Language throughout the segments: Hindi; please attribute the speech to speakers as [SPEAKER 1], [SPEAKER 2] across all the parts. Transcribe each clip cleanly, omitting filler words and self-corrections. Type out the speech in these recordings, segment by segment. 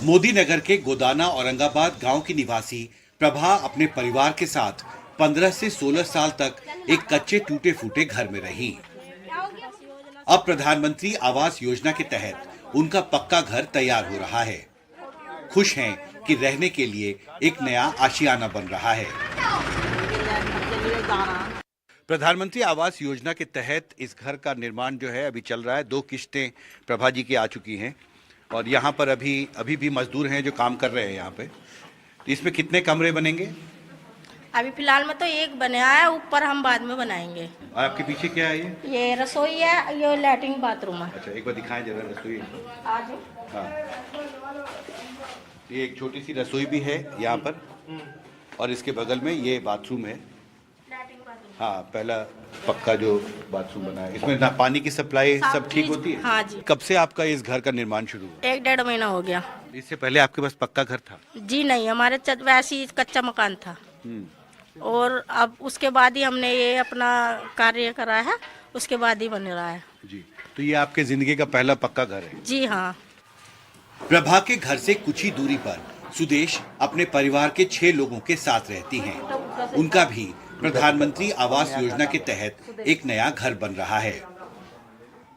[SPEAKER 1] मोदी नगर के गोदाना औरंगाबाद गांव की निवासी प्रभा अपने परिवार के साथ 15 से 16 साल तक एक कच्चे टूटे फूटे घर में रही। अब प्रधानमंत्री आवास योजना के तहत उनका पक्का घर तैयार हो रहा है। खुश हैं कि रहने के लिए एक नया आशियाना बन रहा है। प्रधानमंत्री आवास योजना के तहत इस घर का निर्माण जो है अभी चल रहा है। 2 किश्तें प्रभा जी की आ चुकी हैं और यहाँ पर अभी भी मजदूर हैं जो काम कर रहे हैं यहाँ पे। तो इसमें कितने कमरे बनेंगे?
[SPEAKER 2] अभी फिलहाल में तो एक बना है, ऊपर हम बाद में बनाएंगे।
[SPEAKER 1] और आपके पीछे क्या है
[SPEAKER 2] ये रसोई है, ये लैट्रिन बाथरूम है।
[SPEAKER 1] अच्छा, एक बार दिखाएं जरा रसोई।
[SPEAKER 2] आज
[SPEAKER 1] हाँ, ये एक छोटी सी रसोई भी है यहाँ पर और इसके बगल में ये बाथरूम है। हाँ, पहला पक्का जो बाथरूम बना है। इसमें ना पानी की सप्लाई सब ठीक होती है?
[SPEAKER 2] हाँ जी।
[SPEAKER 1] कब से आपका इस घर का निर्माण शुरू हुआ?
[SPEAKER 2] 1-1.5 महीना हो गया।
[SPEAKER 1] इससे पहले आपके पास पक्का घर था?
[SPEAKER 2] जी नहीं, हमारे वैसे ही कच्चा मकान था और अब उसके बाद ही हमने ये अपना कार्य करा है, उसके बाद ही बन रहा है।
[SPEAKER 1] जी, तो ये आपके जिंदगी का पहला पक्का घर है?
[SPEAKER 2] जी हाँ।
[SPEAKER 1] प्रभा के घर से कुछ ही दूरी पर सुदेश अपने परिवार के 6 लोगों के साथ रहती हैं। उनका भी प्रधानमंत्री आवास योजना के तहत एक नया घर बन रहा है।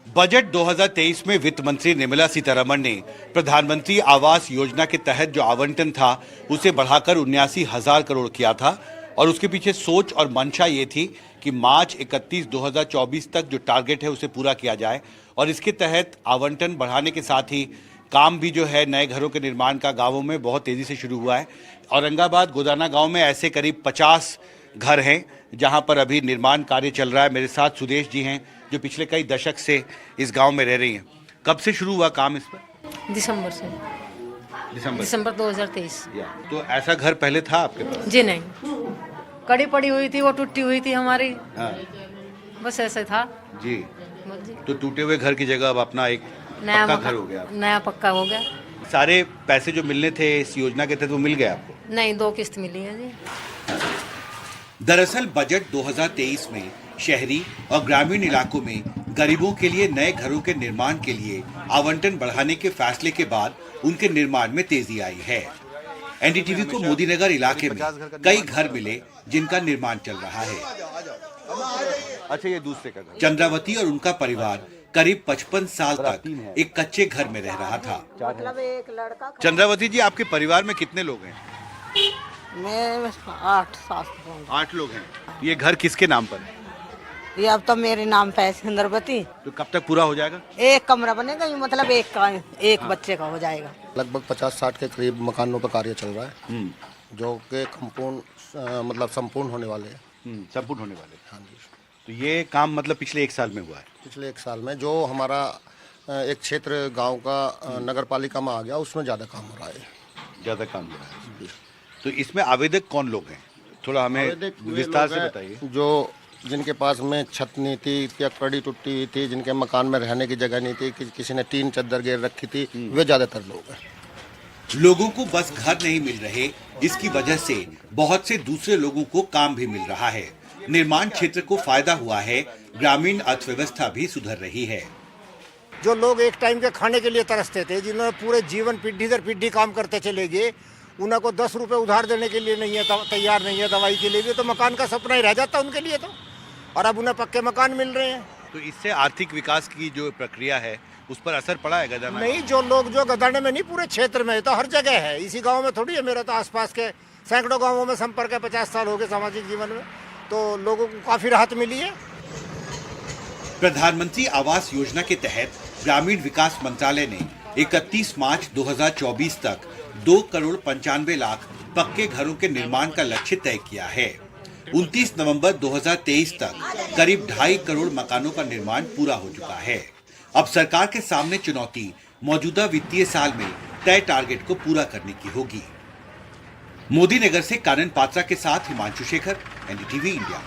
[SPEAKER 1] बजट 2023 में वित्त मंत्री निर्मला सीतारमण ने प्रधानमंत्री आवास योजना के तहत जो आवंटन था उसे बढ़ाकर 79,000 करोड़ किया था और उसके पीछे सोच और मंशा ये थी कि मार्च 31, 2024 तक जो टारगेट है उसे पूरा किया जाए और इसके तहत आवंटन बढ़ाने के साथ ही काम भी जो है नए घरों के निर्माण का गांवों में बहुत तेजी से शुरू हुआ है। औरंगाबाद गोदाना गांव में ऐसे करीब 50 घर हैं जहां पर अभी निर्माण कार्य चल रहा है। मेरे साथ सुदेश जी हैं जो पिछले कई दशक से इस गांव में रह रही हैं। कब से शुरू हुआ काम इस पर?
[SPEAKER 3] दिसंबर से। दिसंबर 2023।
[SPEAKER 1] तो ऐसा घर पहले था आपके पास?
[SPEAKER 3] जी नहीं, कड़ी पड़ी हुई थी, वो टूटी हुई थी हमारी।
[SPEAKER 1] हाँ।
[SPEAKER 3] बस ऐसे था
[SPEAKER 1] जी।
[SPEAKER 3] जी।
[SPEAKER 1] तो टूटे हुए घर की जगह अब अपना एक
[SPEAKER 3] नया
[SPEAKER 1] पक्का घर हो गया।
[SPEAKER 3] नया पक्का हो गया।
[SPEAKER 1] सारे पैसे जो मिलने थे इस योजना के तहत वो मिल गए आपको?
[SPEAKER 3] नहीं, 2 किस्त मिली है जी।
[SPEAKER 1] दरअसल बजट 2023 में शहरी और ग्रामीण इलाकों में गरीबों के लिए नए घरों के निर्माण के लिए आवंटन बढ़ाने के फैसले के बाद उनके निर्माण में तेजी आई है। एनडीटीवी को मोदी नगर इलाके में कई घर मिले जिनका निर्माण चल रहा है। अच्छा, ये दूसरे का घर। चंद्रावती और उनका परिवार करीब 55 साल तक एक कच्चे घर में रह रहा था।
[SPEAKER 2] मतलब एक लड़का।
[SPEAKER 1] चंद्रावती जी, आपके परिवार में कितने लोग हैं?
[SPEAKER 2] मैं 8
[SPEAKER 1] 8 लोग हैं। ये घर किसके नाम पर है?
[SPEAKER 2] ये अब तो मेरे नाम पे है, सिंदरवती।
[SPEAKER 1] तो कब तक पूरा हो जाएगा?
[SPEAKER 2] एक कमरा बनेगा, ये मतलब एक बच्चे का हो जाएगा।
[SPEAKER 4] लगभग 50-60 के करीब मकानों पर कार्य चल रहा है जो कि संपूर्ण होने वाले हैं।
[SPEAKER 1] संपूर्ण होने वाले।
[SPEAKER 4] हाँ जी।
[SPEAKER 1] तो ये काम मतलब पिछले 1 साल में हुआ है?
[SPEAKER 4] पिछले 1 साल में जो हमारा एक क्षेत्र गांव का नगर पालिका में आ गया उसमें ज़्यादा काम हो रहा है।
[SPEAKER 1] ज़्यादा काम हो रहा है। तो इसमें आवेदक कौन लोग हैं, थोड़ा हमें विस्तार से बताइए।
[SPEAKER 4] जो जिनके पास में छत नहीं थी या कड़ी टूटी हुई थी, जिनके मकान में रहने की जगह नहीं थी, किसी ने टीन चद्दर घेर रखी थी, वे ज़्यादातर लोग हैं।
[SPEAKER 1] लोगों को बस घर नहीं मिल रहे, इसकी वजह से बहुत से दूसरे लोगों को काम भी मिल रहा है। निर्माण क्षेत्र को फायदा हुआ है, ग्रामीण अर्थव्यवस्था भी सुधर रही है।
[SPEAKER 5] जो लोग एक टाइम के खाने के लिए तरसते थे, जिन्होंने पूरे जीवन पीढ़ी दर पीढ़ी काम करते चले गए, उनको 10 रुपए उधार देने के लिए नहीं है, तैयार नहीं है दवाई के लिए भी, तो मकान का सपना ही रह जाता उनके लिए तो। और अब उन्हें पक्के मकान मिल रहे हैं।
[SPEAKER 1] तो इससे आर्थिक विकास की जो प्रक्रिया है उस पर असर पड़ा है गदाना?
[SPEAKER 5] नहीं, जो लोग जो गदाने में नहीं, पूरे क्षेत्र में, तो हर जगह है, इसी गांव में थोड़ी है। मेरा तो आसपास के सैकड़ों गांवों में संपर्क है, 50 साल हो गए सामाजिक जीवन में, तो लोगों को काफी राहत मिली है।
[SPEAKER 1] प्रधानमंत्री आवास योजना के तहत ग्रामीण विकास मंत्रालय ने 31 मार्च 2024 तक 2,95,00,000 पक्के घरों के निर्माण का लक्ष्य तय किया है। 29 नवंबर 2023 तक करीब 2.5 करोड़ मकानों का निर्माण पूरा हो चुका है। अब सरकार के सामने चुनौती मौजूदा वित्तीय साल में तय टारगेट को पूरा करने की होगी। मोदी नगर से कानन पात्रा के साथ हिमांशु शेखर, एनडीटीवी इंडिया।